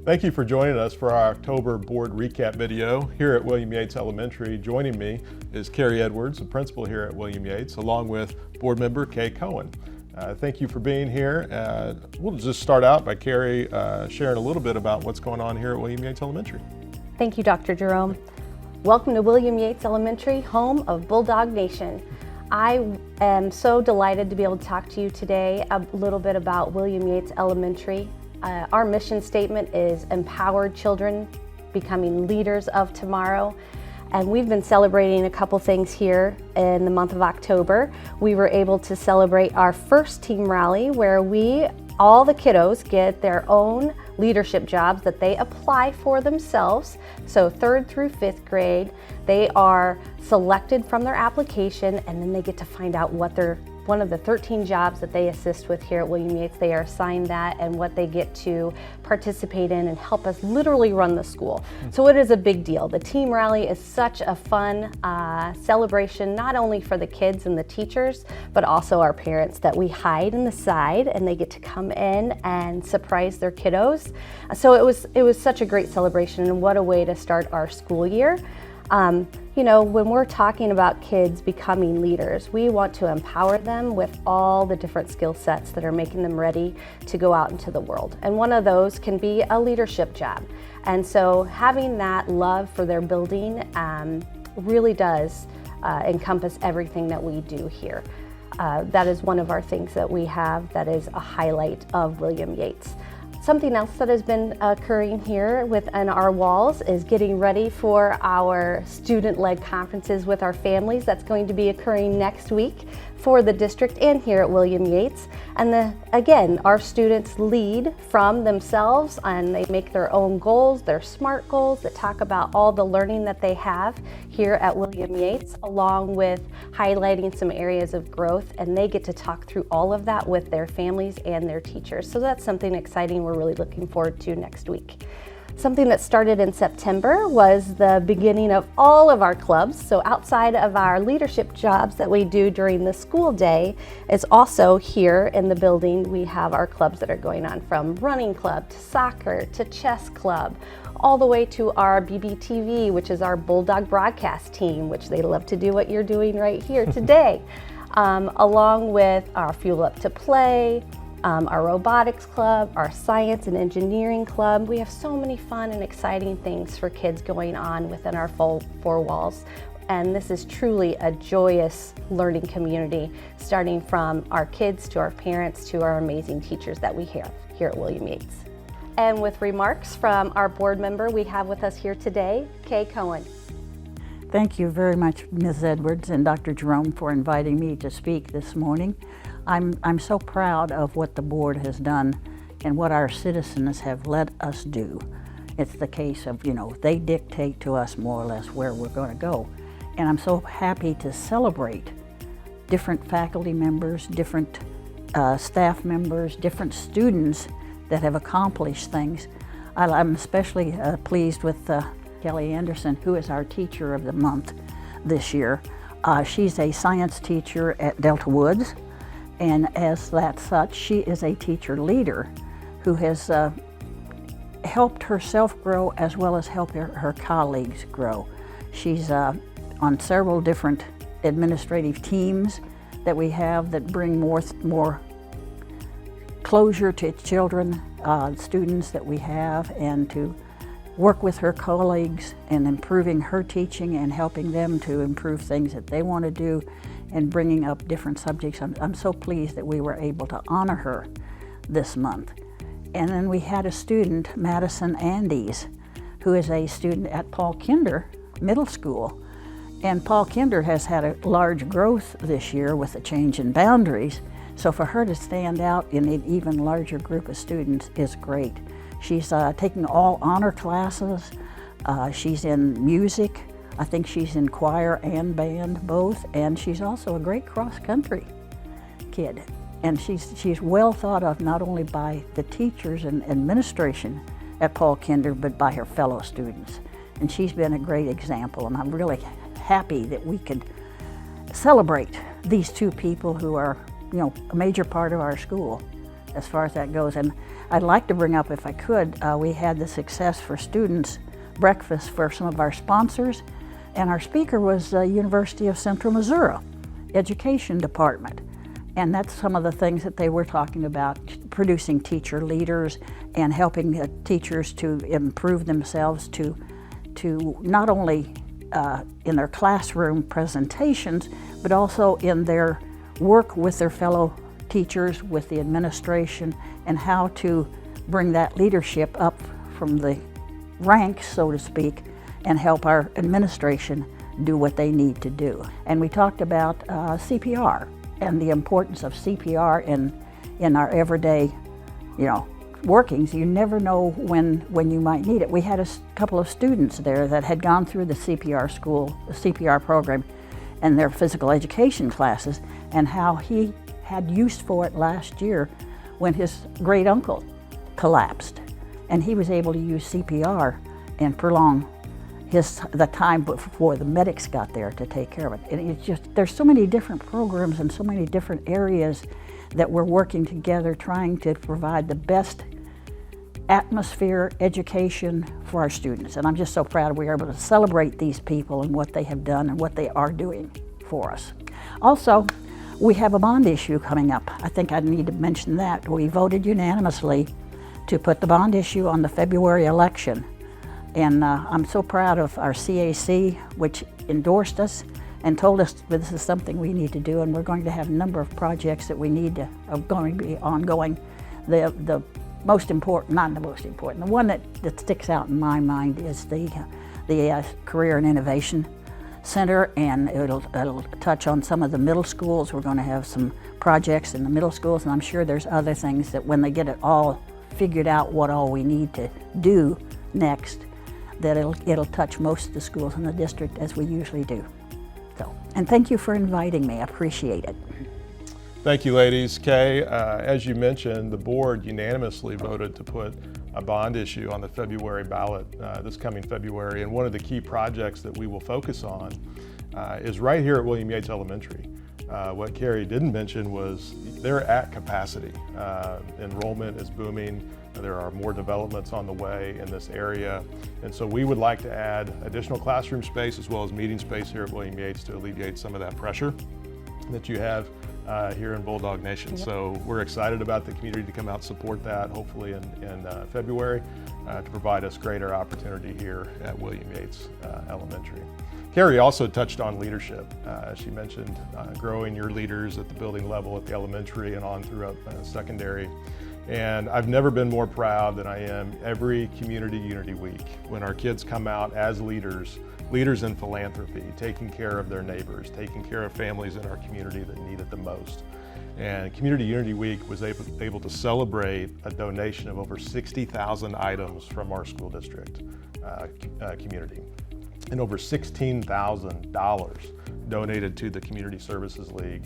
Thank you for joining us for our October board recap video here at William Yates Elementary. Joining me is Kerri Edwards, the principal here at William Yates, along with board member Coen. Thank you for being here. We'll just start out by Kerri sharing a little bit about what's going on here at William Yates Elementary. Thank you, Dr. Jerome. Welcome to William Yates Elementary, home of Bulldog Nation. I am so delighted to be able to talk to you today a little bit about William Yates Elementary. Our mission statement is empowered children becoming leaders of tomorrow. And we've been celebrating a couple things here in the month of October. We were able to celebrate our first team rally where all the kiddos get their own leadership jobs that they apply for themselves. So 3rd through 5th grade, they are selected from their application and then they get to find out what one of the 13 jobs that they assist with here at William Yates, they are assigned that and what they get to participate in and help us literally run the school. So it is a big deal. The team rally is such a fun celebration, not only for the kids and the teachers, but also our parents that we hide in the side and they get to come in and surprise their kiddos. So it was such a great celebration and what a way to start our school year. You know, when we're talking about kids becoming leaders, we want to empower them with all the different skill sets that are making them ready to go out into the world. And one of those can be a leadership job. And so having that love for their building really does encompass everything that we do here. That is one of our things that we have that is a highlight of William Yates. Something else that has been occurring here within our walls is getting ready for our student-led conferences with our families. That's going to be occurring next week for the district and here at William Yates. And again, our students lead from themselves and they make their own goals, their SMART goals that talk about all the learning that they have here at William Yates, along with highlighting some areas of growth, and they get to talk through all of that with their families and their teachers. So that's something exciting we're really looking forward to next week. Something that started in September was the beginning of all of our clubs. So outside of our leadership jobs that we do during the school day, is also here in the building we have our clubs that are going on, from running club to soccer to chess club, all the way to our BBTV, which is our Bulldog broadcast team, which they love to do what you're doing right here today, along with our Fuel Up to Play, our robotics club, our science and engineering club. We have so many fun and exciting things for kids going on within our four walls. And this is truly a joyous learning community, starting from our kids to our parents to our amazing teachers that we have here at William Yates. And with remarks from our board member we have with us here today, Coen. Thank you very much, Ms. Edwards and Dr. Jerome, for inviting me to speak this morning. I'm so proud of what the board has done and what our citizens have let us do. It's the case of, they dictate to us more or less where we're going to go. And I'm so happy to celebrate different faculty members, different staff members, different students that have accomplished things. I'm especially pleased with Kelly Anderson, who is our Teacher of the Month this year. She's a science teacher at Delta Woods. And as such, she is a teacher leader who has helped herself grow as well as help her colleagues grow. She's on several different administrative teams that we have that bring more closure to children, students that we have, and to work with her colleagues and improving her teaching and helping them to improve things that they want to do and bringing up different subjects. I'm so pleased that we were able to honor her this month. And then we had a student, Madison Andes, who is a student at Paul Kinder Middle School. And Paul Kinder has had a large growth this year with the change in boundaries. So for her to stand out in an even larger group of students is great. She's taking all honor classes. She's in music. I think she's in choir and band, both, and she's also a great cross-country kid. And she's well thought of not only by the teachers and administration at Paul Kinder, but by her fellow students. And she's been a great example, and I'm really happy that we could celebrate these two people who are, a major part of our school as far as that goes. And I'd like to bring up, if I could, we had the Success for Students breakfast for some of our sponsors, and our speaker was the University of Central Missouri Education Department. And that's some of the things that they were talking about, producing teacher leaders and helping teachers to improve themselves to not only in their classroom presentations, but also in their work with their fellow teachers, with the administration, and how to bring that leadership up from the ranks, so to speak, and help our administration do what they need to do. And we talked about CPR and the importance of CPR in our everyday, workings. You never know when you might need it. We had a couple of students there that had gone through the CPR school, the CPR program, and their physical education classes, and how he had use for it last year when his great uncle collapsed, and he was able to use CPR and prolong the time before the medics got there to take care of it. And it's just, there's so many different programs and so many different areas that we're working together trying to provide the best atmosphere, education for our students. And I'm just so proud we are able to celebrate these people and what they have done and what they are doing for us. Also, we have a bond issue coming up. I think I need to mention that. We voted unanimously to put the bond issue on the February election. And I'm so proud of our CAC, which endorsed us and told us that this is something we need to do, and we're going to have a number of projects that we need to, are going to be ongoing. The most important, not the most important, the one that sticks out in my mind is the Career and Innovation Center, and it'll touch on some of the middle schools. We're going to have some projects in the middle schools, and I'm sure there's other things that when they get it all figured out what all we need to do next, that it'll touch most of the schools in the district as we usually do. So, and thank you for inviting me. I appreciate it. Thank you, ladies. Kay, as you mentioned, the board unanimously voted to put a bond issue on the February ballot this coming February, and one of the key projects that we will focus on is right here at William Yates Elementary. What Kerri didn't mention was they're at capacity. Enrollment is booming. There are more developments on the way in this area, and so we would like to add additional classroom space as well as meeting space here at William Yates to alleviate some of that pressure that you have here in Bulldog Nation. Yep. So we're excited about the community to come out and support that, hopefully in February, to provide us greater opportunity here at William Yates Elementary. Kerri also touched on leadership. She mentioned growing your leaders at the building level at the elementary and on throughout secondary. And I've never been more proud than I am every Community Unity Week when our kids come out as leaders in philanthropy, taking care of their neighbors, taking care of families in our community that need it the most. And Community Unity Week was able to celebrate a donation of over 60,000 items from our school district community, and over $16,000 donated to the Community Services League,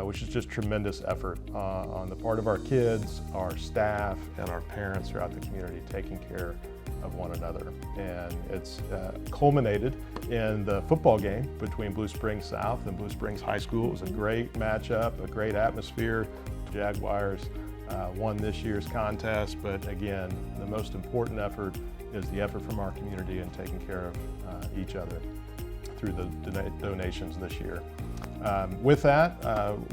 which is just tremendous effort on the part of our kids, our staff, and our parents throughout the community taking care of one another. And it's culminated in the football game between Blue Springs South and Blue Springs High School. It was a great matchup, a great atmosphere. Jaguars won this year's contest, but again, the most important effort is the effort from our community in taking care of each other through the donations this year. With that,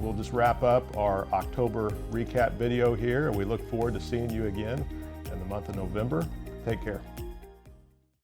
we'll just wrap up our October recap video here, and we look forward to seeing you again in the month of November. Take care.